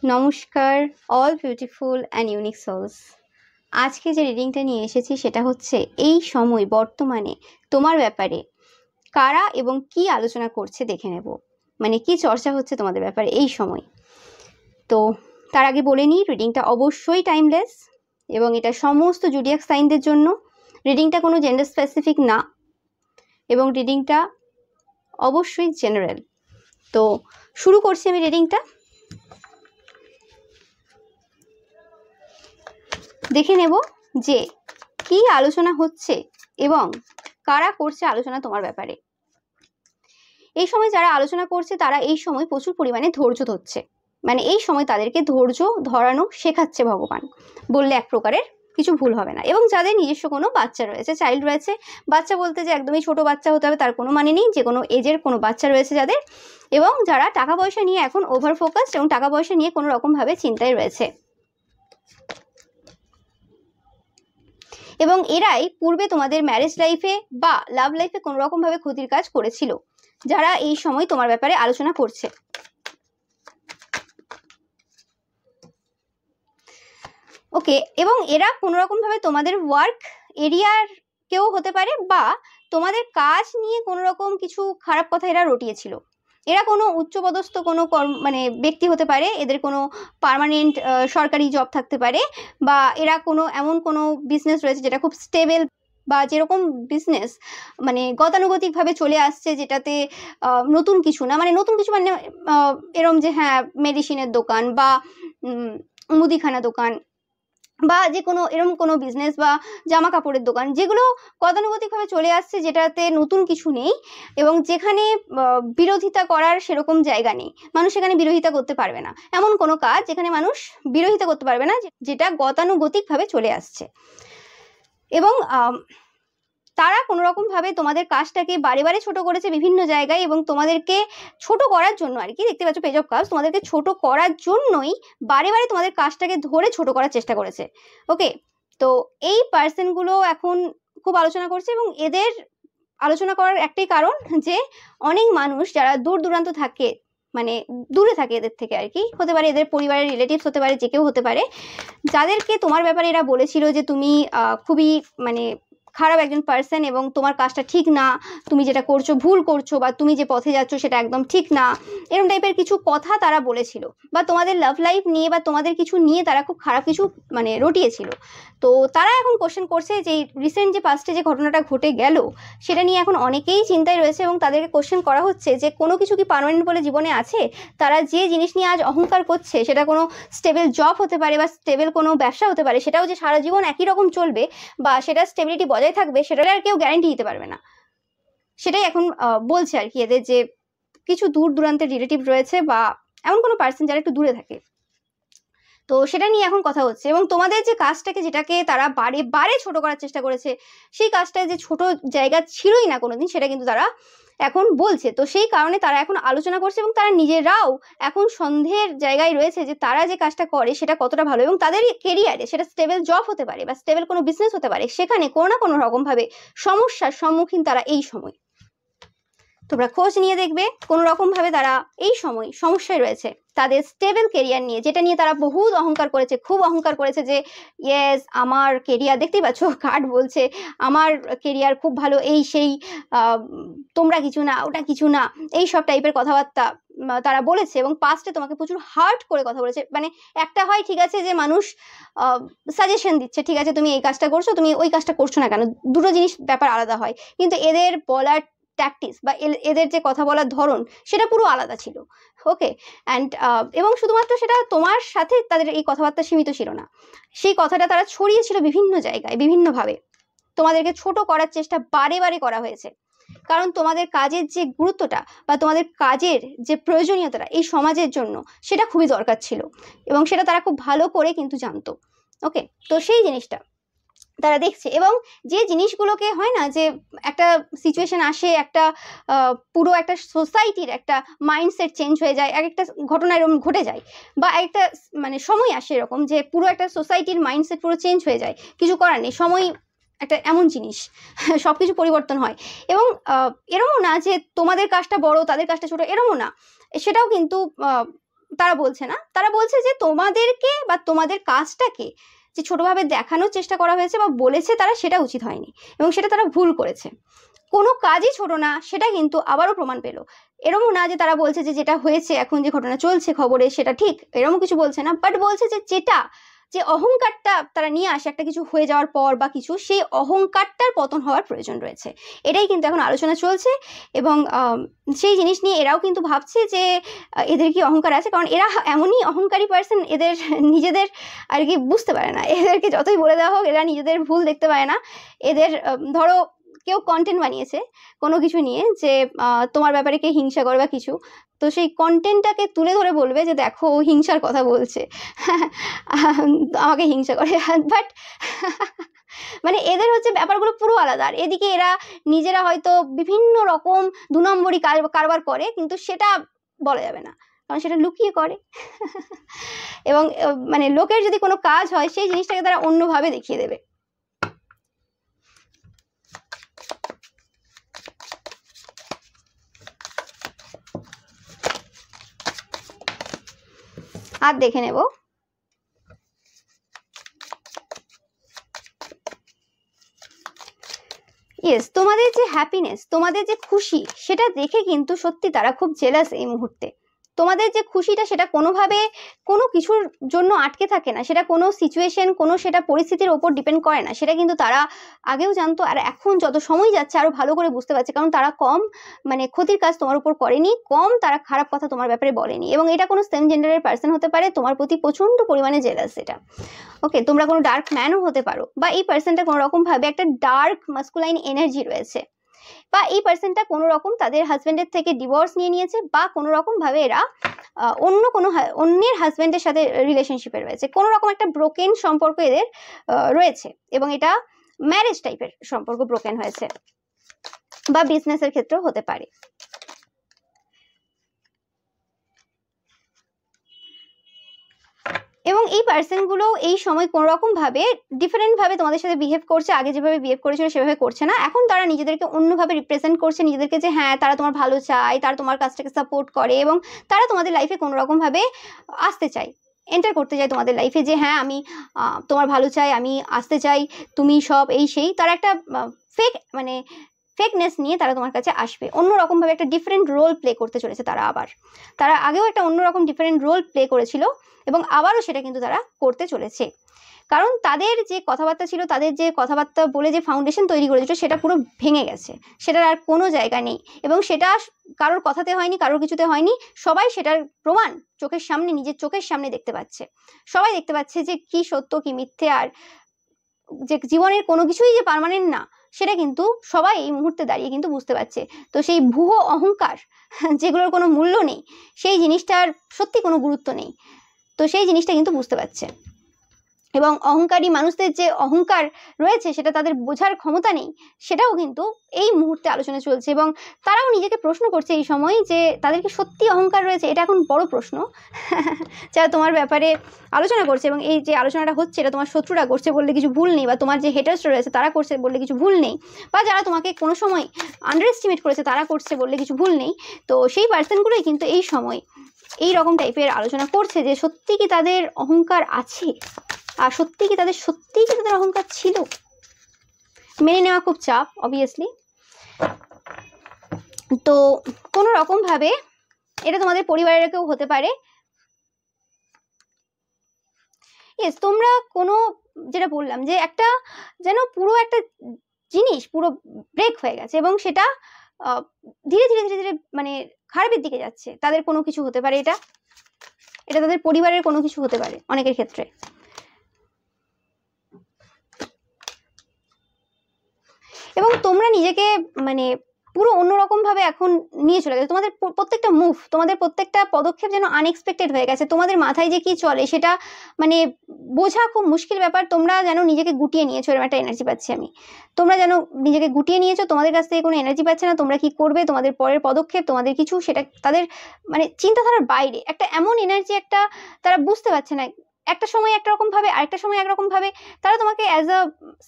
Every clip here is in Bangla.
নমস্কার all beautiful and unique souls. আজকে যে রিডিংটা নিয়ে এসেছি সেটা হচ্ছে এই সময় বর্তমানে তোমার ব্যাপারে কারা এবং কি আলোচনা করছে দেখে নেব, মানে কি চর্চা হচ্ছে তোমাদের ব্যাপারে এই সময়। তো তার আগে বলে নিই, রিডিংটা অবশ্যই টাইমলেস এবং এটা সমস্ত জুডিয়াক সাইনদের জন্য। রিডিংটা কোনো জেন্ডার স্পেসিফিক না এবং রিডিংটা অবশ্যই জেনারেল। তো শুরু করছি আমি রিডিংটা। দেখে নেব যে কি আলোচনা হচ্ছে এবং কারা করছে আলোচনা তোমার ব্যাপারে। এই সময় যারা আলোচনা করছে তারা এই সময় প্রচুর পরিমাণে ধৈর্য ধরছে, মানে এই সময় তাদেরকে ধৈর্য ধরানো শেখাচ্ছে ভগবান, বললে এক প্রকারের কিছু ভুল হবে না। এবং যাদের নিজস্ব কোনো বাচ্চা রয়েছে, চাইল্ড রয়েছে, বাচ্চা বলতে যে একদমই ছোট বাচ্চা হতে হবে তার কোনো মানে নেই, যে কোনো এজের কোনো বাচ্চা রয়েছে যাদের, এবং যারা টাকা পয়সা নিয়ে এখন ওভার ফোকাসড এবং টাকা পয়সা নিয়ে কোনো রকমভাবে চিন্তায় রয়েছে। এবং এরাই পূর্বে তোমাদের ম্যারেজ লাইফে বা লাভ লাইফে কোনো রকম ভাবে ক্ষতির কাজ করেছিল, যারা এই সময় তোমার ব্যাপারে আলোচনা করছে। ওকে, এবং এরা কোনো রকম ভাবে তোমাদের ওয়ার্ক এরিয়ার কেউ হতে পারে বা তোমাদের কাজ নিয়ে কোনো রকম কিছু খারাপ কথা এরা রটিয়েছিল। এরা কোনো উচ্চপদস্থ কোনো মানে ব্যক্তি হতে পারে, এদের কোনো পার্মানেন্ট সরকারি জব থাকতে পারে, বা এরা কোনো এমন কোনো বিজনেস রয়েছে যেটা খুব স্টেবল, বা যেরকম বিজনেস মানে গতানুগতিকভাবে চলে আসছে, যেটাতে নতুন কিছু না, মানে নতুন কিছু মানে এরম যে হ্যাঁ মেডিসিনের দোকান বা মুদিখানা দোকান বা যে কোনো এরকম কোনো বিজনেস বা জামা কাপড়ের দোকান, যেগুলো গতানুগতিকভাবে চলে আসছে, যেটাতে নতুন কিছু নেই এবং যেখানে বিরোধিতা করার সেরকম জায়গা নেই, মানুষ সেখানে বিরোধিতা করতে পারবে না, এমন কোনো কাজ যেখানে মানুষ বিরোধিতা করতে পারবে না, যেটা গতানুগতিকভাবে চলে আসছে। এবং তারা কোনো রকম ভাবে তোমাদের কাজটাকে বারে বারে ছোট করেছে বিভিন্ন জায়গায়, এবং তোমাদেরকে ছোট করার জন্য আর কি, দেখতে পাচ্ছ পেজ অফ কাপস, তোমাদেরকে ছোট করার জন্যই বারে বারে তোমাদের কাজটাকে ধরে ছোট করার চেষ্টা করেছে। ওকে, তো এই পার্সনগুলো এখন খুব আলোচনা করছে, এবং এদের আলোচনা করার একটাই কারণ যে অনেক মানুষ যারা দূর দূরান্ত থাকে, মানে দূরে থাকে এদের থেকে আর কি, হতে পারে এদের পরিবারের রিলেটিভস হতে পারে, যে কেউ হতে পারে, যাদেরকে তোমার ব্যাপারে এরা বলেছিল যে তুমি খুবই মানে খারাপ একজন পার্সন এবং তোমার কাজটা ঠিক না, তুমি যেটা করছো ভুল করছো, বা তুমি যে পথে যাচ্ছ সেটা একদম ঠিক না, এরকম টাইপের কিছু কথা তারা বলেছিল, বা তোমাদের লাভ লাইফ নিয়ে বা তোমাদের কিছু নিয়ে তারা খুব খারাপ কিছু মানে রটিয়েছিল। তো তারা এখন কোশ্চেন করছে যে রিসেন্ট যে পাস্টে যে ঘটনাটা ঘটে গেল সেটা নিয়ে এখন অনেকেই চিন্তায় রয়েছে, এবং তাদেরকে কোশ্চেন করা হচ্ছে যে কোনো কিছু কি পার্মানেন্ট বলে জীবনে আছে। তারা যে জিনিস নিয়ে আজ অহংকার করছে, সেটা কোনো স্টেবল জব হতে পারে বা স্টেবল কোনো ব্যবসা হতে পারে, সেটাও যে সারা জীবন একই রকম চলবে বা সেটা স্টেবিলিটি বজায় থাকবে, সেটার আর কেউ গ্যারান্টি দিতে পারবে না। সেটাই এখন বলছে আর কি এদের, যে কিছু দূর দূরান্তের রিলেটিভ রয়েছে বা এমন কোনো পার্সন যারা একটু দূরে থাকে, তো সেটা নিয়ে এখন কথা হচ্ছে। এবং তোমাদের যে কাজটাকে, যেটাকে তারা বারে বারে ছোট করার চেষ্টা করেছে, সেই কাজটায় যে ছোট জায়গা ছিলই না কোনোদিন, সেটা কিন্তু তারা এখন বলছে। তো সেই কারণে তারা এখন আলোচনা করছে, এবং তারা নিজেরাও এখন সন্দেহের জায়গায় রয়েছে যে তারা যে কাজটা করে সেটা কতটা ভালো, এবং তাদের কেরিয়ারে সেটা স্টেবল জব হতে পারে বা স্টেবল কোনো বিজনেস হতে পারে, সেখানে কোনো না কোনো রকমভাবে সমস্যার সম্মুখীন তারা এই সময়। তোমরা খোঁজ নিয়ে দেখবে কোনো রকম ভাবে তারা এই সময় সমস্যায় রয়েছে তাদের স্টেবল কেরিয়ার নিয়ে, যেটা নিয়ে তারা বহুত অহংকার করেছে, খুব অহংকার করেছে যে ইয়েস আমার কেরিয়ার, দেখতেই পাচ্ছ কার্ড বলছে আমার কেরিয়ার খুব ভালো, এই সেই তোমরা কিছু না, ওটা কিছু না, এই সব টাইপের কথাবার্তা তারা বলেছে। এবং পাস্টে তোমাকে প্রচুর হার্ট করে কথা বলেছে, মানে একটা হয় ঠিক আছে যে মানুষ সাজেশন দিচ্ছে, ঠিক আছে তুমি এই কাজটা করছো, তুমি ওই কাজটা করছো না কেন, দুটো জিনিস ব্যাপার আলাদা হয়, কিন্তু এদের বলার ট্যাকটিক্স বা এদের যে কথা বলার ধরন সেটা পুরো আলাদা ছিল। ওকে, অ্যান্ড এবং শুধুমাত্র সেটা তোমার সাথে তাদের এই কথাবার্তা সীমিত ছিল না, সেই কথাটা তারা ছড়িয়েছিল বিভিন্ন জায়গায় বিভিন্নভাবে, তোমাদেরকে ছোট করার চেষ্টা বারে বারে করা হয়েছে, কারণ তোমাদের কাজের যে গুরুত্বটা বা তোমাদের কাজের যে প্রয়োজনীয়তাটা এই সমাজের জন্য সেটা খুবই দরকার ছিল, এবং সেটা তারা খুব ভালো করে কিন্তু জানতো। ওকে, তো সেই জিনিসটা তারা দেখছে, এবং যে জিনিসগুলোকে হয় না যে একটা সিচুয়েশন আসে, একটা পুরো একটা সোসাইটির একটা মাইন্ডসেট চেঞ্জ হয়ে যায়, এক একটা ঘটনা এরকম ঘটে যায়, বা একটা মানে সময় আসে এরকম যে পুরো একটা সোসাইটির মাইন্ডসেট পুরো চেঞ্জ হয়ে যায়, কিছু করার নেই, সময় একটা এমন জিনিস সব কিছু পরিবর্তন হয়। এবং এরমও না যে তোমাদের কাজটা বড় তাদের কাজটা ছোট, এরমও না, সেটাও কিন্তু তারা বলছে না, তারা বলছে যে তোমাদেরকে বা তোমাদের কাজটাকে যে ছোটভাবে দেখানোর চেষ্টা করা হয়েছে বা বলেছে তারা, সেটা উচিত হয়নি এবং সেটা তারা ভুল করেছে। কোনো কাজই ছোট না, সেটা কিন্তু আবারও প্রমাণ পেল। এরকম না যে তারা বলছে যে যেটা হয়েছে এখন যে ঘটনা চলছে খবরে সেটা ঠিক, এরকম কিছু বলছে না, বাট বলছে যে যেটা যে অহংকারটা তারা নিয়ে আসে একটা কিছু হয়ে যাওয়ার পর বা কিছু, সেই অহংকারটার পতন হওয়ার প্রয়োজন রয়েছে। এটাই কিন্তু এখন আলোচনা চলছে এবং সেই জিনিস নিয়ে এরাও কিন্তু ভাবছে যে এদের কি অহংকার আছে, কারণ এরা এমনই অহংকারী পার্সন, এদের নিজেদের আর কি বুঝতে পারে না। এদেরকে যতই বলে দেওয়া হোক এরা নিজেদের ভুল দেখতে পায় না। এদের ধরো কেউ কন্টেন্ট বানিয়েছে কোনো কিছু নিয়ে যে তোমার ব্যাপারে কে হিংসা করে বা কিছু, তো সেই কন্টেন্টটাকে তুলে ধরে বলবে যে দেখো ও হিংসার কথা বলছে, আমাকে হিংসা করে, বাট মানে এদের হচ্ছে ব্যাপারগুলো পুরো আলাদা। আর এদিকে এরা নিজেরা হয়তো বিভিন্ন রকম 2 নম্বরই কারবার করে, কিন্তু সেটা বলা যাবে না কারণ সেটা লুকিয়ে করে। এবং মানে লোকের যদি কোনো কাজ হয় সেই জিনিসটাকে তারা অন্যভাবে দেখিয়ে দেবে। আর দেখে নেব ইয়েস, তোমাদের যে হ্যাপিনেস, তোমাদের যে খুশি, সেটা দেখে কিন্তু সত্যি তারা খুব জেলাস এই মুহূর্তে। তোমাদের যে খুশিটা সেটা কোনোভাবে কোনো কিছুর জন্য আটকে থাকে না, সেটা কোনো সিচুয়েশন, কোনো সেটা পরিস্থিতির ওপর ডিপেন্ড করে না, সেটা কিন্তু তারা আগেও জানতো। আর এখন যত সময় যাচ্ছে আরো ভালো করে বুঝতে পারছে, কারণ তারা কম মানে ক্ষতির কাজ তোমার উপর করেনি, কম তারা খারাপ কথা তোমার ব্যাপারে বলেনি। এবং এটা কোনো সেম জেন্ডারের পার্সন হতে পারে, তোমার প্রতি প্রচন্ড পরিমাণে জেলাস এটা। ওকে, তোমরা কোনো ডার্ক ম্যানও হতে পারো, বা এই পার্সনটা কোনো রকম ভাবে একটা ডার্ক মাস্কুলাইন এনার্জি রয়েছে, বা এই পার্সনটা কোনো রকম তাদের হাজবেন্ডের থেকে ডিভোর্স নিয়ে নিয়েছে, বা কোনো রকম ভাবে এরা অন্যের হাজবেন্ডের সাথে রিলেশনশিপে রয়েছে, কোনো রকম একটা ব্রোকেন সম্পর্ক এদের রয়েছে, এবং এটা ম্যারেজ টাইপের সম্পর্ক ব্রোকেন হয়েছে, বা বিজনেসের ক্ষেত্রেও হতে পারে। এবং এই পার্সনগুলো এই সময় কোনো রকম ভাবে ডিফারেন্ট ভাবে তোমাদের সাথে বিহেভ করছে, আগে যেভাবে বিহেভ করেছিল সেভাবে করছে না। এখন তারা নিজেদেরকে অন্যভাবে রিপ্রেজেন্ট করছে নিজেদেরকে, যে হ্যাঁ তারা তোমার ভালো চায়, তারা তোমার কাজটাকে সাপোর্ট করে, এবং তারা তোমাদের লাইফে কোনো রকম ভাবে আসতে চায়, এন্টার করতে চায় তোমাদের লাইফে, যে হ্যাঁ আমি তোমার ভালো চাই, আমি আসতে চাই, তুমি সব এই সেই। তারা একটা মানে ফেকনেস নিয়ে তারা তোমার কাছে আসবে, অন্যরকম ভাবে একটা ডিফারেন্ট রোল প্লে করতে চলেছে তারা আবার। তারা আগেও একটা অন্যরকম ডিফারেন্ট রোল প্লে করেছিল এবং আবারও সেটা কিন্তু তারা করতে চলেছে, কারণ তাদের যে কথাবার্তা ছিল, তাদের যে কথাবার্তা বলে যে ফাউন্ডেশন তৈরি করেছিল সেটা পুরো ভেঙে গেছে, সেটার আর কোনো জায়গা নেই। এবং সেটা কারোর কথাতে হয়নি, কারোর কিছুতে হয়নি, সবাই সেটার প্রমাণ চোখের সামনে, নিজের চোখের সামনে দেখতে পাচ্ছে। সবাই দেখতে পাচ্ছে যে কি সত্য কি মিথ্যে, আর যে জীবনের কোনো কিছুই যে পার্মানেন্ট না সেটা কিন্তু সবাই এই মুহূর্তে দাঁড়িয়ে কিন্তু বুঝতে পারছে। তো সেই ভুয়ো অহংকার যেগুলোর কোনো মূল্য নেই, সেই জিনিসটার সত্যি কোনো গুরুত্ব নেই, তো সেই জিনিসটা কিন্তু বুঝতে পারছে। এবং অহংকারী মানুষদের যে অহংকার রয়েছে সেটা তাদের বোঝার ক্ষমতা নেই, সেটাও কিন্তু এই মুহূর্তে আলোচনা চলছে। এবং তারাও নিজেকে প্রশ্ন করছে এই সময় যে তাদের কি সত্যি অহংকার রয়েছে, এটা এখন বড় প্রশ্ন। যারা তোমার ব্যাপারে আলোচনা করছে, এবং এই যে আলোচনাটা হচ্ছে এটা তোমার শত্রুরা করছে বললে কিছু ভুল নেই, বা তোমার যে হেটার্স রয়েছে তারা করছে বললে কিছু ভুল নেই, বা যারা তোমাকে কোনো সময় আন্ডার এস্টিমেট করেছে তারা করছে বললে কিছু ভুল নেই। তো সেই পার্সনগুলোই কিন্তু এই সময় এই রকম টাইপের আলোচনা করছে যে সত্যি কি তাদের অহংকার আছে, আর সত্যি কি তাদের অহংকার ছিল। মেনে নেওয়া খুব চাপ অবভিয়াসলি। তো কোনো রকম ভাবে এটা তোমাদের পরিবারের কেউ হতে পারে। ইয়েস, তোমরা কোনো যেটা বললাম যে একটা যেন পুরো একটা জিনিস পুরো ব্রেক হয়ে গেছে, এবং সেটা ধীরে ধীরে ধীরে ধীরে মানে খারাপের দিকে যাচ্ছে। তাদের কোনো কিছু হতে পারে, এটা তাদের পরিবারের কোনো কিছু হতে পারে অনেকের ক্ষেত্রে। এবং তোমরা নিজেকে মানে পুরো অন্যরকম ভাবে এখন নিয়ে চলে গেছে। তোমাদের প্রত্যেকটা মুভ, তোমাদের প্রত্যেকটা পদক্ষেপ যেন আনএক্সপেক্টেড হয়ে গেছে। তোমাদের মাথায় যে কি চলে সেটা মানে বোঝা খুব মুশকিল ব্যাপার। তোমরা যেন নিজেকে গুটিয়ে নিয়েছো, এরকম একটা এনার্জি পাচ্ছি আমি। তোমরা যেন নিজেকে গুটিয়ে নিয়েছো, তোমাদের কাছ থেকে কোনো এনার্জি পাচ্ছে না। তোমরা কি করবে, তোমাদের পরের পদক্ষেপ, তোমাদের কিছু, সেটা তাদের মানে চিন্তাধারার বাইরে। একটা এমন এনার্জি, একটা তারা বুঝতে পারছে না। একটা সময় একরকম ভাবে, আরেকটা সময় একরকম ভাবে। তারা তোমাকে অ্যাজ আ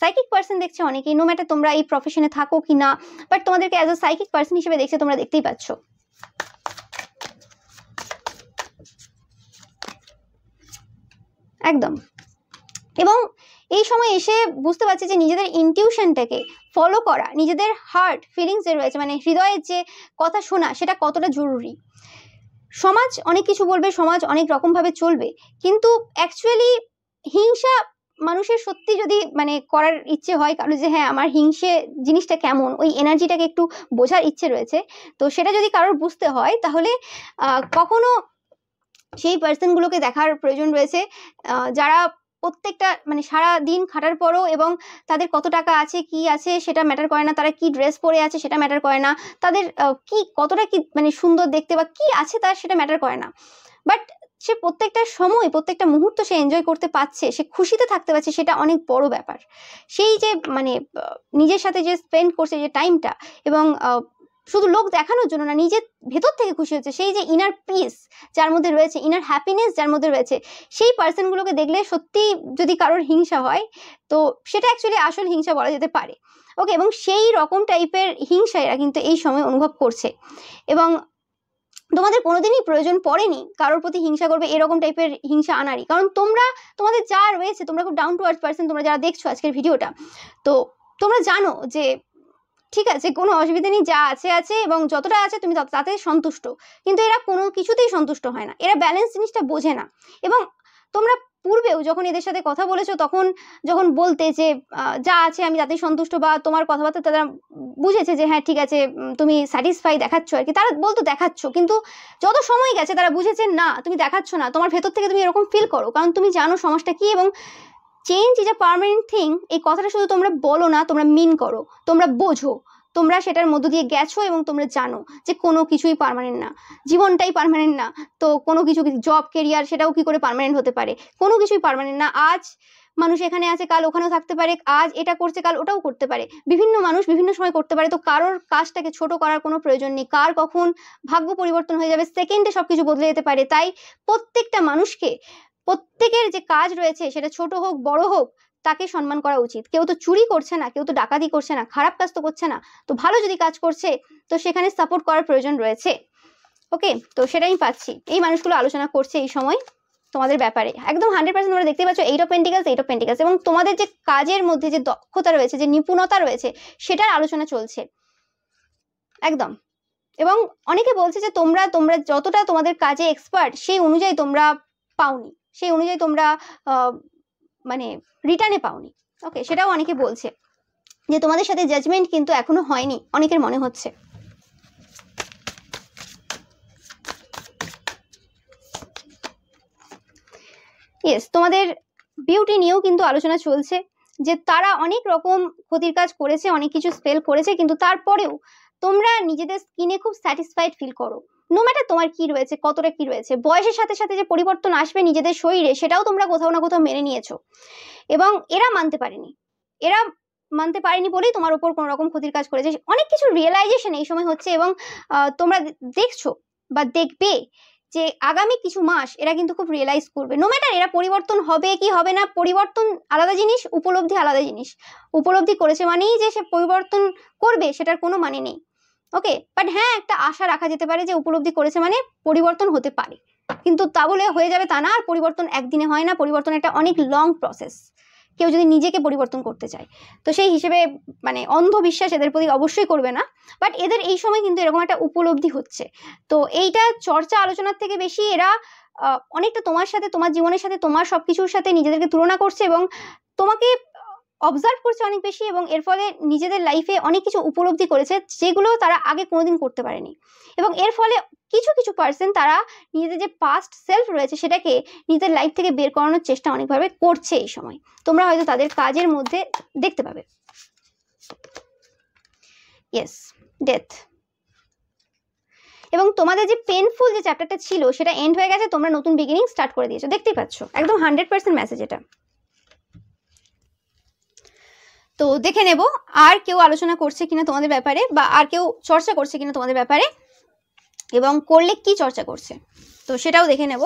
সাইকিক পার্সন দেখছে অনেকেই, নো ম্যাটার তোমরা এই প্রফেশনে থাকো কি না, বাট তোমাদেরকে অ্যাজ আ সাইকিক পার্সন হিসেবে দেখছে, তোমরা দেখতেই পাচ্ছ। একদম। এবং এই সময় এসে বুঝতে পারছে যে নিজেদের ইনটিউশনটাকে ফলো করা, নিজেদের হার্ট ফিলিংস যে রয়েছে, মানে হৃদয়ের যে কথা শোনা, সেটা কতটা জরুরি। সমাজ অনেক কিছু বলবে, সমাজ অনেক রকমভাবে চলবে, কিন্তু অ্যাকচুয়ালি হিংসা মানুষের সত্যি যদি মানে করার ইচ্ছে হয় কারো, যে হ্যাঁ আমার হিংসে জিনিসটা কেমন, ওই এনার্জিটাকে একটু বোঝার ইচ্ছে রয়েছে, তো সেটা যদি কারোর বুঝতে হয় তাহলে কখনো সেই পার্সনগুলোকে দেখার প্রয়োজন রয়েছে যারা প্রত্যেকটা মানে সারা দিন খাটার পরও এবং তাদের কত টাকা আছে কি আছে সেটা ম্যাটার করে না, তারা কি ড্রেস পরে আছে সেটা ম্যাটার করে না, তাদের কি কতটা কি মানে সুন্দর দেখতে বা কি আছে তার সেটা ম্যাটার করে না, বাট সে প্রত্যেকটা সময় প্রত্যেকটা মুহূর্ত সে এনজয় করতে পারছে, সে খুশিতে থাকতে পারছে, সেটা অনেক বড় ব্যাপার। সেই যে মানে নিজের সাথে যে স্পেন্ড করছে যে টাইমটা, এবং শুধু লোক দেখানোর জন্য না, নিজের ভেতর থেকে খুশি হচ্ছে, সেই যে ইনার পিস যার মধ্যে রয়েছে, ইনার হ্যাপিনেস যার মধ্যে রয়েছে, সেই পার্সনগুলোকে দেখলে সত্যি যদি কারোর হিংসা হয় তো সেটা অ্যাকচুয়ালি আসল হিংসা বলা যেতে পারে। ওকে, এবং সেই রকম টাইপের হিংসা এরা কিন্তু এই সময় অনুভব করছে, এবং তোমাদের কোনোদিনই প্রয়োজন পড়েনি কারোর প্রতি হিংসা করবে এরকম টাইপের হিংসা আনারই, কারণ তোমরা তোমাদের যা রয়েছে, তোমরা খুব ডাউন টু আর্থ পার্সন, তোমরা যারা দেখছো আজকের ভিডিওটা, তো তোমরা জানো যে ঠিক আছে কোনো অসুবিধা নেই, যা আছে আছে, এবং যতটা আছে তুমি তাতে সন্তুষ্ট। কিন্তু এরা কোনো কিছুতেই সন্তুষ্ট হয় না, এরা ব্যালেন্স জিনিসটা বোঝে না। এবং তোমরা পূর্বেও যখন এদের সাথে কথা বলেছো তখন যখন বলতে যে যা আছে আমি তাতে সন্তুষ্ট, বা তোমার কথাবার্তা তারা বুঝেছে যে হ্যাঁ ঠিক আছে তুমি স্যাটিসফাই দেখাচ্ছ আর কি, তারা বলতো দেখাচ্ছ, কিন্তু যত সময় গেছে তারা বুঝেছে না তুমি দেখাচ্ছ না, তোমার ভেতর থেকে তুমি এরকম ফিল করো, কারণ তুমি জানো সমাজটা কি, এবং change is a permanent thing এই কথাটা শুধু তোমরা বলো না, তোমরা মিন করো, তোমরা বোঝো, তোমরা সেটার মধ্য দিয়ে গেছো, এবং তোমরা জানো যে কোনো কিছুই পার্মানেন্ট না, জীবনটাই পার্মানেন্ট না, তো কোনো কিছু জব কেরিয়ার সেটাও কি করে পার্মানেন্ট হতে পারে, কোনো কিছুই পার্মানেন্ট না। আজ মানুষ এখানে আছে কাল ওখানেও থাকতে পারে, আজ এটা করছে কাল ওটাও করতে পারে, বিভিন্ন মানুষ বিভিন্ন সময় করতে পারে, তো কারোর কাজটাকে ছোট করার কোনো প্রয়োজন নেই, কার কখন ভাগ্য পরিবর্তন হয়ে যাবে সেকেন্ডে সবকিছু বদলে যেতে পারে। তাই প্রত্যেকটা মানুষকে প্রত্যেকের যে কাজ রয়েছে সেটা ছোট হোক বড় হোক তাকে সম্মান করা উচিত। কেউ তো চুরি করছে না, কেউ তো ডাকাতি করছে না, খারাপ কাজ তো করছে না, তো ভালো যদি কাজ করছে তো সেখানে সাপোর্ট করার প্রয়োজন রয়েছে। ওকে, তো সেটাই পাচ্ছি, এই মানুষগুলো আলোচনা করছে এই সময় তোমাদের ব্যাপারে একদম 100% তোমরা দেখতে পাচ্ছ 8 অফ পেন্টিকালস, এবং তোমাদের যে কাজের মধ্যে যে দক্ষতা রয়েছে, যে নিপুণতা রয়েছে, সেটার আলোচনা চলছে একদম। এবং অনেকে বলছে যে তোমরা তোমরা যতটা তোমাদের কাজে এক্সপার্ট সেই অনুযায়ী তোমরা পাওনি, সেই অনুযায়ী তোমরা মানে রিটার্নে পাওনি। ওকে, সেটাও অনেকে বলছে যে তোমাদের সাথে জাজমেন্ট কিন্তু এখনো হয়নি, অনেকের মনে হচ্ছে। ইয়েস, তোমাদের বিউটি নিয়েও কিন্তু আলোচনা চলছে, যে তারা অনেক রকম ক্ষতির কাজ করেছে, অনেক কিছু স্পেল করেছে, কিন্তু তারপরেও তোমরা নিজেদের স্কিনে খুব স্যাটিসফাইড ফিল করো, নো ম্যাটার তোমার কি রয়েছে, কতটা কি রয়েছে, বয়সের সাথে সাথে যে পরিবর্তন আসবে নিজেদের শরীরে সেটাও তোমরা কোথাও না কোথাও মেনে নিয়েছো, এবং এরা মানতে পারেনি, এরা মানতে পারেনি বলেই তোমার উপর কোনো রকম ক্ষতির কাজ করেছে। অনেক কিছু রিয়েলাইজেশন এই সময় হচ্ছে, এবং তোমরা দেখছো বা দেখবে যে আগামী কিছু মাস এরা কিন্তু খুব রিয়েলাইজ করবে, নো ম্যাটার এরা পরিবর্তন হবে কি হবে না, পরিবর্তন আলাদা জিনিস, উপলব্ধি আলাদা জিনিস, উপলব্ধি করেছে মানেই যে সে পরিবর্তন করবে সেটার কোনো মানে নেই। ওকে, বাট হ্যাঁ একটা আশা রাখা যেতে পারে যে উপলব্ধি করেছে মানে পরিবর্তন হতে পারে, কিন্তু তা বলে হয়ে যাবে তা না, আর পরিবর্তন একদিনে হয় না, পরিবর্তন একটা অনেক লং প্রসেস, কেউ যদি নিজেকে পরিবর্তন করতে চায়, তো সেই হিসেবে মানে অন্ধবিশ্বাস এদের প্রতি অবশ্যই করবে না, বাট এদের এই সময় কিন্তু এরকম একটা উপলব্ধি হচ্ছে। তো এইটা চর্চা আলোচনার থেকে বেশি এরা অনেকটা তোমার সাথে, তোমার জীবনের সাথে, তোমার সবকিছুর সাথে নিজেদেরকে তুলনা করছে, এবং তোমাকে অবজার্ভ করছে অনেক বেশি, এবং এর ফলে নিজেদের লাইফে অনেক কিছু উপলব্ধি করেছে যেগুলো তারা আগে কোনোদিন করতে পারেনি, এবং এর ফলে কিছু কিছু পার্সন তারা নিজেদের যে পাস্ট সেলফ রয়েছে সেটাকে নিজেদের লাইফ থেকে বের করানোর চেষ্টা অনেকভাবে করছে এই সময়, তোমরা হয়তো তাদের কাজের মধ্যে দেখতে পাবে। ইয়েস, ডেথ, এবং তোমাদের যে পেনফুল যে চ্যাপ্টারটা ছিল সেটা এন্ড হয়ে গেছে, তোমরা নতুন বিগিনিং স্টার্ট করে দিয়েছো, দেখতেই পাচ্ছ একদম 100% মেসেজ এটা। তো দেখে নেব আর কেউ আলোচনা করছে কিনা তোমাদের ব্যাপারে, বা আর কেউ চর্চা করছে কিনা তোমাদের ব্যাপারে, এবং করলে কি চর্চা করছে, তো সেটাও দেখে নেব।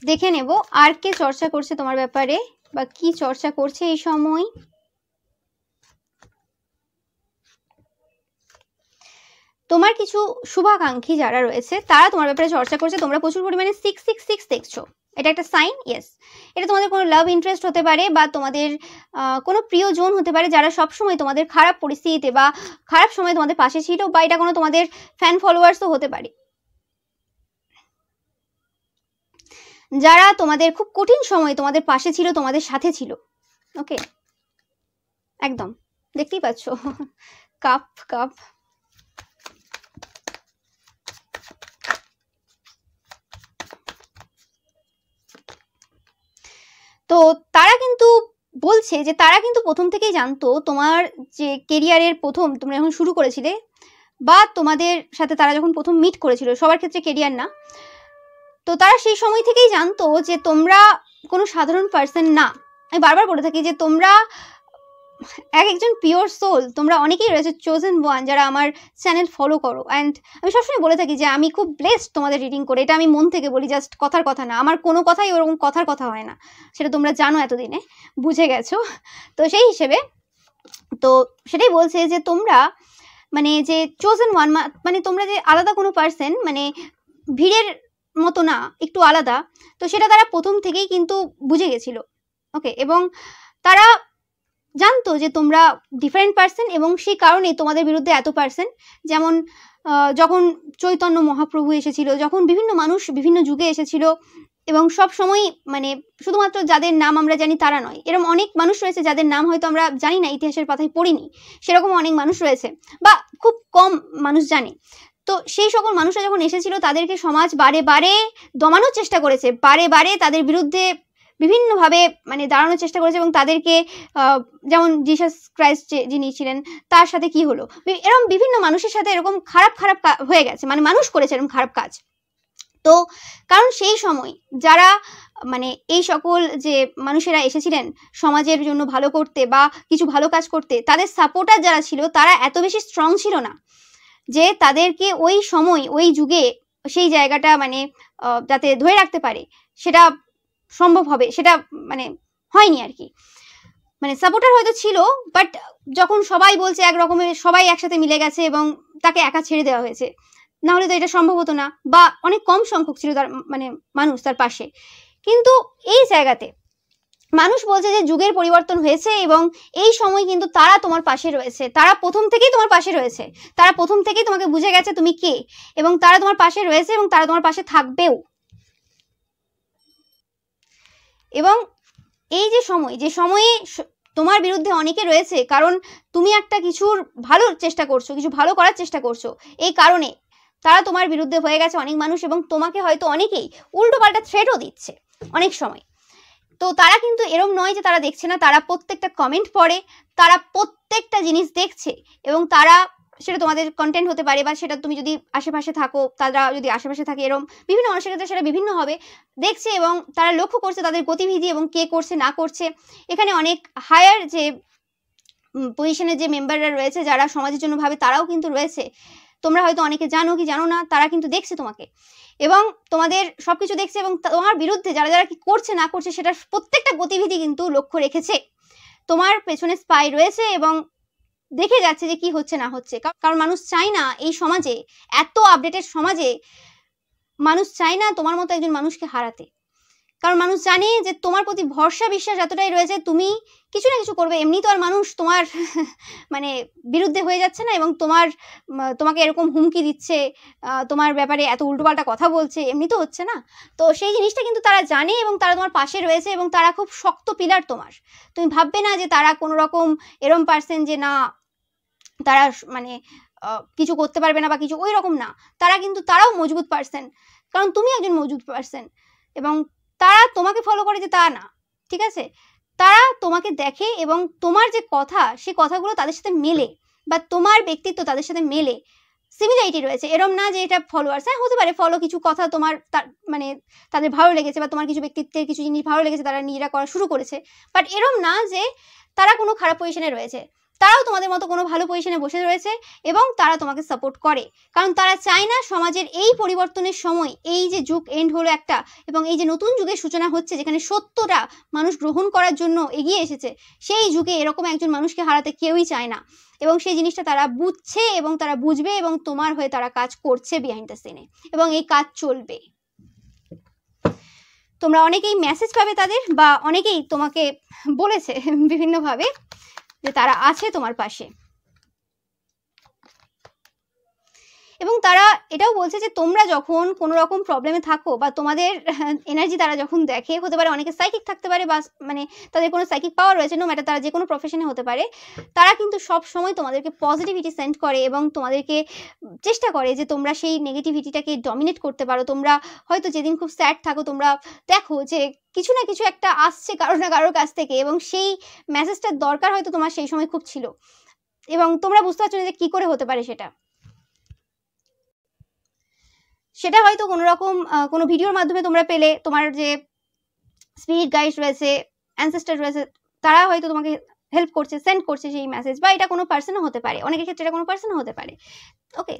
দেখে নেব আর কে চর্চা করছে তোমার ব্যাপারে বা কি চর্চা করছে এই সময়। তোমার কিছু শুভাকাঙ্ক্ষী যারা রয়েছে তারা তোমার ব্যাপারে চর্চা করছে। তোমরা প্রচুর পরিমাণে 666 দেখছো, এটা একটা সাইন। ইয়েস, এটা তোমাদের কোনো লাভ ইন্টারেস্ট হতে পারে বা তোমাদের কোনো প্রিয়জন হতে পারে যারা সবসময় তোমাদের খারাপ পরিস্থিতিতে বা খারাপ সময় তোমাদের পাশে ছিল, বা এটা কোনো তোমাদের ফ্যান ফলোয়ার্সও হতে পারে যারা তোমাদের খুব কঠিন সময় তোমাদের পাশে ছিল, তোমাদের সাথে ছিল। ওকে, একদম দেখতেই পাচ্ছ কাপ কাপ। তো তারা কিন্তু বলছে যে তারা কিন্তু প্রথম থেকেই জানতো তোমার যে কেরিয়ারের প্রথম তোমরা যখন শুরু করেছিলে বা তোমাদের সাথে তারা যখন প্রথম মিট করেছিল, সবার ক্ষেত্রে কেরিয়ার না, তো তারা সেই সময় থেকেই জানতো যে তোমরা কোনো সাধারণ পার্সন না। আমি বারবার বলে থাকি যে তোমরা একজন পিওর সোল। তোমরা অনেকেই রয়েছে চোজেন ওয়ান যারা আমার চ্যানেল ফলো করো, অ্যান্ড আমি সবসময় বলে থাকি যে আমি খুব ব্লেসড তোমাদের রিডিং করে। এটা আমি মন থেকে বলি, জাস্ট কথার কথা না। আমার কোনো কথাই ওরকম কথার কথা হয় না, সেটা তোমরা জানো, এতদিনে বুঝে গেছো। তো সেই হিসেবে তো সেটাই বলছে যে তোমরা মানে যে চোজেন ওয়ান, মানে তোমরা যে আলাদা কোনো পার্সন, মানে ভিড়ের মতো না, একটু আলাদা। তো সেটা তারা প্রথম থেকেই কিন্তু বুঝে গেছিল। ওকে, এবং তারা জানতো যে তোমরা ডিফারেন্ট পার্সন, এবং সেই কারণে তোমাদের বিরুদ্ধে এত পার্সন। যেমন যখন চৈতন্য মহাপ্রভু এসেছিল, যখন বিভিন্ন মানুষ বিভিন্ন যুগে এসেছিল, এবং সব সময় মানে শুধুমাত্র যাদের নাম আমরা জানি তারা নয়, এরকম অনেক মানুষ রয়েছে যাদের নাম হয়তো আমরা জানি না, ইতিহাসের পাতায় পড়িনি, সেরকম অনেক মানুষ রয়েছে বা খুব কম মানুষ জানে। তো সেই সকল মানুষরা যখন এসেছিল তাদেরকে সমাজ বারে বারে দমানোর চেষ্টা করেছে, বারে বারে তাদের বিরুদ্ধে বিভিন্নভাবে মানে দাঁড়ানোর চেষ্টা করেছে, এবং তাদেরকে যেমন জিসাস ক্রাইস্ট যিনি ছিলেন তার সাথে কি হলো, এরকম বিভিন্ন মানুষের সাথে এরকম খারাপ খারাপ হয়ে গেছে, মানে মানুষ করেছে এরকম খারাপ কাজ। তো কারণ সেই সময় যারা মানে এই সকল যে মানুষেরা এসেছিলেন সমাজের জন্য ভালো করতে বা কিছু ভালো কাজ করতে, তাদের সাপোর্টার যারা ছিল তারা এত বেশি স্ট্রং ছিল না যে তাদেরকে ওই সময় ওই যুগে সেই জায়গাটা মানে যাতে ধরে রাখতে পারে সেটা সম্ভব হবে, সেটা মানে হয়নি আর কি। মানে সাপোর্টার হয়তো ছিল, বাট যখন সবাই বলছে এক রকমের, সবাই একসাথে মিলে গেছে এবং তাকে একা ছেড়ে দেওয়া হয়েছে, না হলে তো এটা সম্ভব হতো না, বা অনেক কম সংখ্যক ছিল তার মানে মানুষ তার পাশে। কিন্তু এই জায়গাতে মানুষ বলছে যে যুগের পরিবর্তন হয়েছে এবং এই সময় কিন্তু তারা তোমার পাশে রয়েছে, তারা প্রথম থেকেই তোমার পাশে রয়েছে, তারা প্রথম থেকেই তোমাকে বুঝে গেছে তুমি কে, এবং তারা তোমার পাশে রয়েছে এবং তারা তোমার পাশে থাকবেও। এবং এই যে সময়ে তোমার বিরুদ্ধে অনেকে রয়েছে, কারণ তুমি একটা কিছুর ভালো চেষ্টা করছো, কিছু ভালো করার চেষ্টা করছো, এই কারণে তারা তোমার বিরুদ্ধে হয়ে গেছে অনেক মানুষ, এবং তোমাকে হয়তো অনেকেই উল্টো পাল্টা থ্রেটও দিচ্ছে অনেক সময়। তো তারা কিন্তু এরম নয় যে তারা দেখছে না, তারা প্রত্যেকটা কমেন্ট পড়ে, তারা প্রত্যেকটা জিনিস দেখছে, এবং তারা সেটা তোমাদের কন্টেন্ট হতে পারে বা সেটা তুমি যদি আশেপাশে থাকো, তারা যদি আশেপাশে থাকে, এরকম বিভিন্ন মানুষের ক্ষেত্রে সেটা বিভিন্ন হবে, দেখছে এবং তারা লক্ষ্য করছে তাদের গতিবিধি এবং কে করছে না করছে। এখানে অনেক হায়ার যে পজিশনের যে মেম্বাররা রয়েছে যারা সমাজের জন্য ভাবে, তারাও কিন্তু রয়েছে। তোমরা হয়তো অনেকে জানো কি জানো না, তারা কিন্তু দেখছে তোমাকে এবং তোমাদের সবকিছু দেখছে, এবং তোমার বিরুদ্ধে যারা যারা কি করছে না করছে সেটার প্রত্যেকটা গতিবিধি কিন্তু লক্ষ্য রেখেছে। তোমার পেছনে স্পাই রয়েছে এবং দেখে যাচ্ছে যে কি হচ্ছে না হচ্ছে। কারণ মানুষ চায় না এই সমাজে, এত আপডেটেড সমাজে মানুষ চায় না তোমার মতো একজন মানুষকে হারাতে। কারণ মানুষ জানে যে তোমার প্রতি ভরসা বিশ্বাস এতটাই রয়েছে, তুমি কিছু না কিছু করবে। এমনি তো আর মানুষ তোমার মানে বিরুদ্ধে হয়ে যাচ্ছে না এবং তোমাকে এরকম হুমকি দিচ্ছে, তোমার ব্যাপারে এত উল্টোপাল্টা কথা বলছে, এমনি তো হচ্ছে না। তো সেই জিনিসটা কিন্তু তারা জানে এবং তারা তোমার পাশে রয়েছে এবং তারা খুব শক্ত পিলার তোমার। তুমি ভাববে না যে তারা কোনো রকম এরম পার্সন যে না তারা মানে কিছু করতে পারবে না বা কিছু, ওই রকম না। তারা কিন্তু তারাও মজবুত পার্সন, কারণ তুমি একজন মজবুত পার্সন। এবং তারা তোমাকে ফলো করে যে তা না, ঠিক আছে, তারা তোমাকে দেখে এবং তোমার যে কথা, সে কথাগুলো তাদের সাথে মেলে, বা তোমার ব্যক্তিত্ব তাদের সাথে মেলে, সিমিলারিটি রয়েছে। এরম না যে এটা ফলোয়ার্স, হ্যাঁ হতে পারে ফলো কিছু কথা তোমার মানে তাদের ভালো লেগেছে, বা তোমার কিছু ব্যক্তিত্বের কিছু জিনিস ভালো লেগেছে, তারা নিজেরা করা শুরু করেছে, বাট এরম না যে তারা কোনো খারাপ পজিশনে রয়েছে। তারাও তোমাদের মতো কোনো ভালো পজিশনে বসে রয়েছে এবং তারা তোমাকে সাপোর্ট করে, কারণ তারা চায় না সমাজের এই পরিবর্তনের সময়, এই যে যুগ এন্ড হলো একটা এবং এই যে নতুন যুগের সূচনা হচ্ছে যেখানে সত্যটা মানুষ গ্রহণ করার জন্য এগিয়ে এসেছে, সেই যুগে এরকম একজন মানুষকে হারাতে কেউই চায় না। এবং সেই জিনিসটা তারা বুঝছে এবং তারা বুঝবে এবং তোমার হয়ে তারা কাজ করছে বিহাইন্ড দ্য সিনে, এবং এই কাজ চলবে। তোমরা অনেকেই মেসেজ পাবে তাদের, বা অনেকেই তোমাকে বলেছে বিভিন্নভাবে যে তারা আছে তোমার পাশে, এবং তারা এটাও বলছে যে তোমরা যখন কোনো রকম প্রবলেমে থাকো বা তোমাদের এনার্জি তারা যখন দেখে, হতে পারে অনেকে সাইকিক থাকতে পারে বা মানে তাদের কোনো সাইকিক পাওয়ার রয়েছে, নো ম্যাটার তারা যে কোনো প্রফেশনে হতে পারে, তারা কিন্তু সব সময় তোমাদেরকে পজিটিভিটি সেন্ড করে এবং তোমাদেরকে চেষ্টা করে যে তোমরা সেই নেগেটিভিটিটাকে ডমিনেট করতে পারো। তোমরা হয়তো যেদিন খুব স্যাড থাকো তোমরা দেখো যে কিছু না কিছু একটা আসছে কারো না কারোর কাছ থেকে, এবং সেই মেসেজটার দরকার হয়তো তোমার সেই সময় খুব ছিল এবং তোমরা বুঝতে পারছো না যে কী করে হতে পারে সেটা হয়তো কোনো রকম কোনো ভিডিওর মাধ্যমে তোমরা পেলে, তোমার যে স্পিরিট গাইড রয়েছে, অ্যানসেস্টার রয়েছে, তারা হয়তো তোমাকে হেল্প করছে, সেন্ড করছে সেই মেসেজ, বা এটা কোনো পার্সনও হতে পারে, অনেকের ক্ষেত্রে এটা কোনো পার্সনও হতে পারে। ওকে,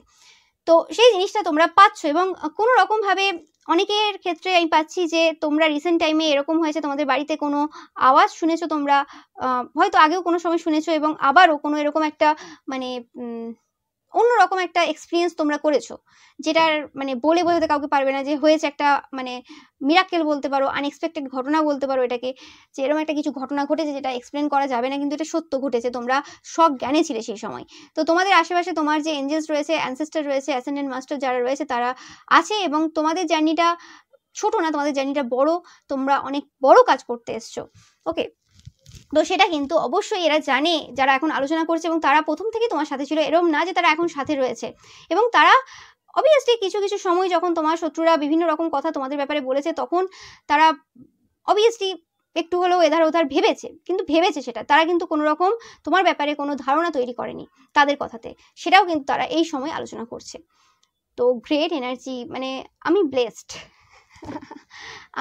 তো সেই জিনিসটা তোমরা পাচ্ছ এবং কোনো রকমভাবে অনেকের ক্ষেত্রে আমি পাচ্ছি যে তোমরা রিসেন্ট টাইমে এরকম হয়েছে তোমাদের বাড়িতে কোনো আওয়াজ শুনেছো, তোমরা হয়তো আগেও কোনো সময় শুনেছো এবং আবারও কোনো এরকম একটা মানে অন্যরকম একটা এক্সপিরিয়েন্স তোমরা করেছো, যেটার মানে বলে বোঝাতে কাউকে পারবে না, যে হয়েছে একটা মানে মিরাকেল বলতে পারো, আনএক্সপেক্টেড ঘটনা বলতে পারো এটাকে, যে এরকম একটা কিছু ঘটনা ঘটেছে যেটা এক্সপ্লেন করা যাবে না কিন্তু এটা সত্য ঘটেছে, তোমরা সব জ্ঞানে ছিলে সেই সময়। তো তোমাদের আশেপাশে তোমার যে এঞ্জেলস রয়েছে, অ্যানসেস্টার রয়েছে, অ্যাসেন্ডেন্ট মাস্টার যারা রয়েছে তারা আছে এবং তোমাদের জার্নিটা ছোট না, তোমাদের জার্নিটা বড়, তোমরা অনেক বড় কাজ করতে এসছো। ওকে, তো সেটা কিন্তু অবশ্যই এরা জানে যারা এখন আলোচনা করছে, এবং তারা প্রথম থেকে তোমার সাথে ছিল, এরকম না যে তারা এখন সাথে রয়েছে। এবং তারা অবভিয়াসলি কিছু কিছু সময় যখন তোমার শত্রুরা বিভিন্ন রকম কথা তোমাদের ব্যাপারে বলেছে, তখন তারা অবভিয়াসলি একটু হলেও এধার ওধার ভেবেছে, কিন্তু ভেবেছে সেটা, তারা কিন্তু কোনো রকম তোমার ব্যাপারে কোনো ধারণা তৈরি করেনি তাদের কথাতে, সেটাও কিন্তু তারা এই সময় আলোচনা করছে। তো গ্রেট এনার্জি, মানে আমি ব্লেসড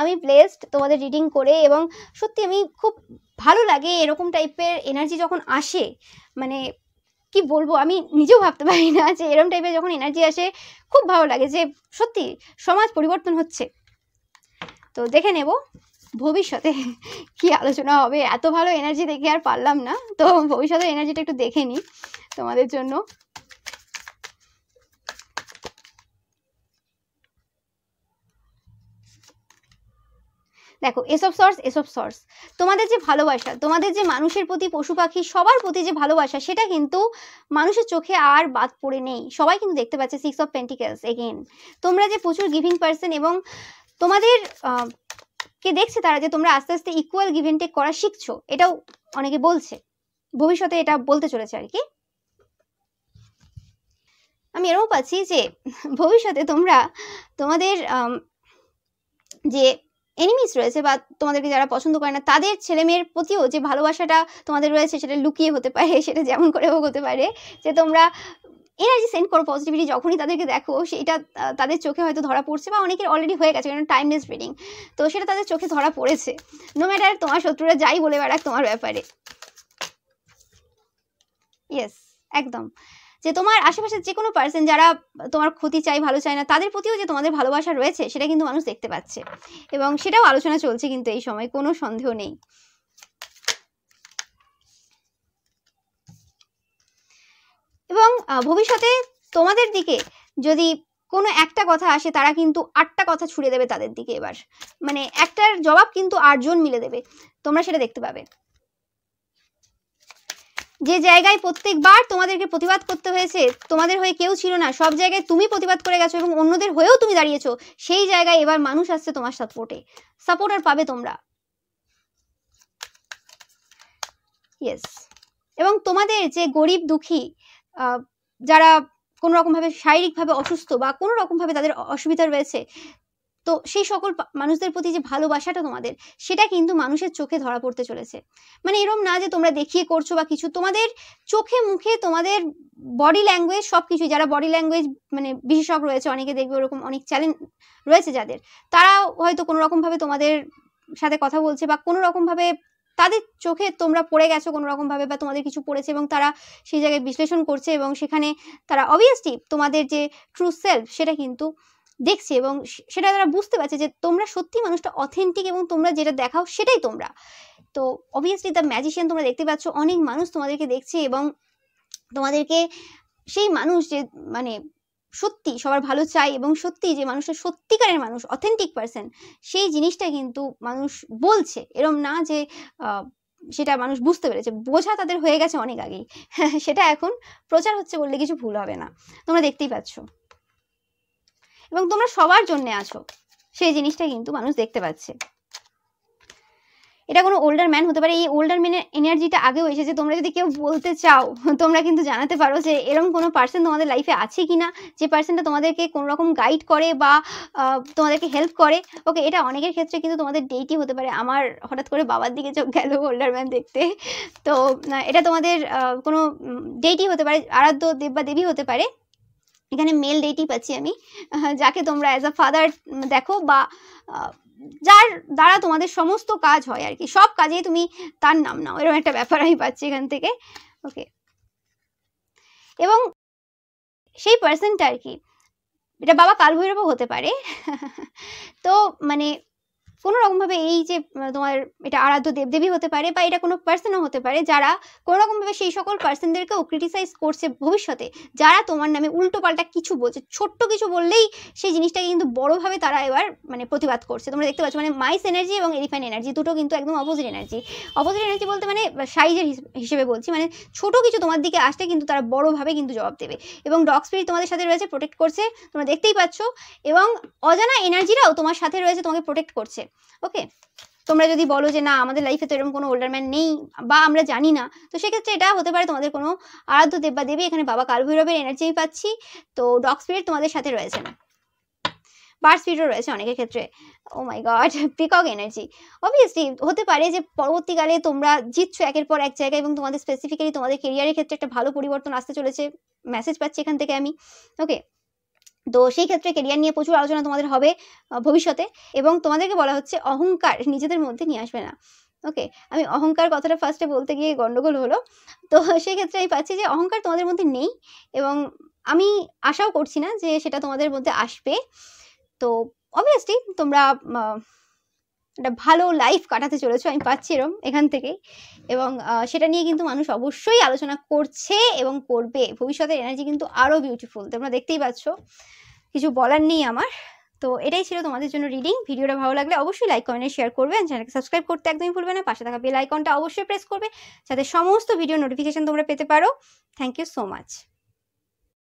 আমি ব্লেসড তোমাদের রিডিং করে, এবং সত্যি আমি খুব ভালো লাগে এরকম টাইপের এনার্জি যখন আসে, মানে কি বলবো, আমি নিজেও ভাবতে পারি না যে এরকম টাইপের যখন এনার্জি আসে খুব ভালো লাগে, যে সত্যি সমাজ পরিবর্তন হচ্ছে। তো দেখে নেব ভবিষ্যতে কি আলোচনা হবে, এত ভালো এনার্জি দেখে আর পারলাম না, তো ভবিষ্যতের এনার্জিটা একটু দেখে নিই তোমাদের জন্য। দেখো এসব সোর্স তোমাদের যে ভালোবাসা, তোমাদের যে মানুষের প্রতি, পশু পাখি সবার প্রতি যে ভালোবাসা, সেটা কিন্তু মানুষের চোখে আর বাদ পড়ে নেই, সবাই কিন্তু দেখতে পাচ্ছে। 6 অফ পেন্টিকেলস এগেইন, তোমরা যে প্রচুর গিভিং পার্সন, এবং তোমাদের কে দেখছে তারা যে তোমরা আস্তে আস্তে ইকুয়াল গিভ এন্ড টেক করা শিখছো, এটাও অনেকে বলছে, ভবিষ্যতে এটা বলতে চলেছে আর কি। আমি এরকম পাচ্ছি যে ভবিষ্যতে তোমরা তোমাদের যে এনিমিস রয়েছে বা তোমাদেরকে যারা পছন্দ করে না, তাদের ছেলে মেয়ের প্রতিও যে ভালোবাসাটা তোমাদের রয়েছে, সেটা লুকিয়ে হতে পারে, সেটা যেমন করে হোক হতে পারে, যে তোমরা এনার্জি সেন্ড করো, পজিটিভিটি যখনই তাদেরকে দেখো সেটা তাদের চোখে হয়তো ধরা পড়ছে, বা অনেকের অলরেডি হয়ে গেছে, কারণ টাইমলেস রিডিং, তো সেটা তাদের চোখে ধরা পড়েছে, নো ম্যাটার তোমার শত্রুরা যাই বলে বেড়াক তোমার ব্যাপারে। ইয়েস, একদম, যে তোমার আশেপাশের যে কোনো পার্সন যারা তোমার ক্ষতি চাই, ভালো চায় না, তাদের প্রতিও যে তোমাদের ভালোবাসা রয়েছে সেটা কিন্তু মানুষ দেখতে পাচ্ছে, এবং সেটাও আলোচনা চলছে কিন্তু এই সময়, কোনো সন্দেহ নেই। এবং ভবিষ্যতে তোমাদের দিকে যদি কোনো একটা কথা আসে, তারা কিন্তু 8টা কথা ছুড়ে দেবে তাদের দিকে, এবার মানে একটার জবাব কিন্তু 8 জন মিলে দেবে, তোমরা সেটা দেখতে পাবে। যে জায়গায় প্রত্যেকবার তোমাদেরকে প্রতিবাদ করতে হয়েছে, তোমাদের হয়ে কেউ ছিল না, সব জায়গায় তুমি প্রতিবাদ করে গেছো এবং অন্যদের হয়েও তুমি দাঁড়িয়েছো, সেই জায়গায় এবার মানুষ আসছে তোমার সাপোর্টার পাবে তোমরা। ইয়েস, এবং তোমাদের যে গরিব দুঃখী যারা কোনো রকমভাবে শারীরিকভাবে অসুস্থ বা কোনো রকমভাবে তাদের অসুবিধা রয়েছে, তো সেই সকল মানুষদের প্রতি যে ভালোবাসাটা তোমাদের, সেটা কিন্তু মানুষের চোখে ধরা পড়তে চলেছে। মানে এরকম না যে তোমরা দেখিয়ে করছো বা কিছু, তোমাদের চোখে মুখে, তোমাদের বডি ল্যাঙ্গুয়েজ সব কিছু, যারা বডি ল্যাঙ্গুয়েজ মানে বিশেষজ্ঞ রয়েছে, অনেকে দেখবে ওরকম অনেক চ্যালেঞ্জ রয়েছে যাদের, তারা হয়তো কোনো রকমভাবে তোমাদের সাথে কথা বলছে বা কোনো রকমভাবে তাদের চোখে তোমরা পড়ে গেছো কোনো রকমভাবে, বা তোমাদের কিছু পড়েছে এবং তারা সেই জায়গায় বিশ্লেষণ করছে এবং সেখানে তারা অবভিয়াসলি তোমাদের যে ট্রু সেলফ সেটা কিন্তু দেখছে এবং সেটা তারা বুঝতে পারছে যে তোমরা সত্যি মানুষটা অথেন্টিক এবং তোমরা যেটা দেখাও সেটাই তোমরা। তো অবভিয়াসলি দ্য ম্যাজিশিয়ান তোমরা দেখতে পাচ্ছ, অনেক মানুষ তোমাদেরকে দেখছে এবং তোমাদেরকে সেই মানুষ যে মানে সত্যি সবার ভালো চাই এবং সত্যি যে মানুষটা সত্যিকারের মানুষ, অথেন্টিক পার্সন, সেই জিনিসটা কিন্তু মানুষ বলছে। এরম না যে সেটা মানুষ বুঝতে পেরেছে, বোঝা তাদের হয়ে গেছে অনেক আগেই। সেটা এখন প্রচার হচ্ছে বললে কিছু ভুল হবে না, তোমরা দেখতেই পাচ্ছ। এবং তোমরা সবার জন্যে আছো, সেই জিনিসটা কিন্তু মানুষ দেখতে পাচ্ছে। এটা কোনো ওল্ডার ম্যান হতে পারে, এই ওল্ডার ম্যানের এনার্জিটা আগেও এসেছে। তোমরা যদি কেউ বলতে চাও তোমরা কিন্তু জানাতে পারো যে এরকম কোনো পার্সন তোমাদের লাইফে আছে কিনা, যে পার্সনটা তোমাদেরকে কোনো রকম গাইড করে বা তোমাদেরকে হেল্প করে। ওকে, এটা অনেকের ক্ষেত্রে কিন্তু তোমাদের ডেটই হতে পারে। আমার হঠাৎ করে বাবার দিকে চোখ গেল ওল্ডার ম্যান দেখতে, তো এটা তোমাদের কোনো ডেটই হতে পারে, আরাধ্য দেব বা দেবী হতে পারে। এখানে মেল ডেটই পাচ্ছি আমি, যাকে তোমরা অ্যাজ আ ফাদার দেখো বা যার দ্বারা তোমাদের সমস্ত কাজ হয় আর কি, সব কাজেই তুমি তার নাম নাও, এরকম একটা ব্যাপার আমি পাচ্ছি এখান থেকে। ওকে, এবং সেই পার্সনটা আর কি, এটা বাবা কালভৈরবও হতে পারে। তো মানে কোনো রকমভাবে এই যে তোমার এটা আরাধ্য দেবদেবী হতে পারে বা এটা কোনো পার্সনও হতে পারে, যারা কোনো রকমভাবে সেই সকল পার্সনদেরকেও ক্রিটিসাইজ করছে ভবিষ্যতে, যারা তোমার নামে উল্টো পাল্টা কিছু বলছে, ছোট্ট কিছু বললেই সেই জিনিসটাকে কিন্তু বড়োভাবে তারা এবার মানে প্রতিবাদ করছে। তোমরা দেখতে পাচ্ছ মানে মাইস এনার্জি এবং এলিফ্যান্ট এনার্জি দুটো কিন্তু একদম অপোজিট এনার্জি। অপোজিট এনার্জি বলতে মানে সাইজের হিসেবে বলছি, মানে ছোট কিছু তোমার দিকে আসলে কিন্তু তারা বড়োভাবে কিন্তু জবাব দেবে। এবং ডগ স্পিরিট তোমাদের সাথে রয়েছে, প্রোটেক্ট করছে, তোমরা দেখতেই পাচ্ছ। এবং অজানা এনার্জিরাও তোমার সাথে রয়েছে, তোমাকে প্রোটেক্ট করছে। ওকে, তোমরা যদি বলো যে না আমাদের লাইফে তো এরকম কোনো ওল্ডার ম্যান নেই বা আমরা জানি না, তো সেক্ষেত্রে এটা হতে পারে তোমাদের কোনো আরাধ্য দেব বা দেবী। এখানে বাবা কালভৈরবের এনার্জি পাচ্ছি, তো ডগ স্পিরিট তোমাদের সাথে রয়েছে, বার্ড স্পিরিটও রয়েছে অনেকের ক্ষেত্রে। ও মাই গড, পিকক এনার্জি। অবভিয়াসলি হতে পারে যে পরবর্তীকালে তোমরা জিতছো একের পর এক জায়গায় এবং তোমাদের স্পেসিফিক্যালি তোমাদের কেরিয়ারের ক্ষেত্রে একটা ভালো পরিবর্তন আসতে চলেছে, মেসেজ পাচ্ছি এখান থেকে আমি। ওকে, তো সেই ক্ষেত্রে কেরিয়ার নিয়ে প্রচুর আলোচনা তোমাদের হবে ভবিষ্যতে, এবং তোমাদেরকে বলা হচ্ছে অহংকার নিজেদের মধ্যে নিয়ে আসবে না। ওকে, আমি অহংকার কথাটা ফার্স্টে বলতে গিয়ে গন্ডগোল হলো, তো সেই ক্ষেত্রে আমি পাচ্ছি যে অহংকার তোমাদের মধ্যে নেই এবং আমি আশাও করছি না যে সেটা তোমাদের মধ্যে আসবে। তো অবভিয়াসলি তোমরা একটা ভালো লাইফ কাটাতে চলেছো, আমি পাচ্ছি এরকম এখান থেকেই। এবং সেটা নিয়ে কিন্তু মানুষ অবশ্যই আলোচনা করছে এবং করবে। ভবিষ্যতের এনার্জি কিন্তু আরও বিউটিফুল, তোমরা দেখতেই পাচ্ছ, কিছু বলার নেই আমার। তো এটাই ছিল তোমাদের জন্য রিডিং। ভিডিওটা ভালো লাগলে অবশ্যই লাইক কমেন্ট শেয়ার করবে, চ্যানেলকে সাবস্ক্রাইব করতে একদমই ভুলবে না, পাশে থাকা বেল আইকনটা অবশ্যই প্রেস করবে যাতে সমস্ত ভিডিও নোটিফিকেশন তোমরা পেতে পারো। Thank you so much.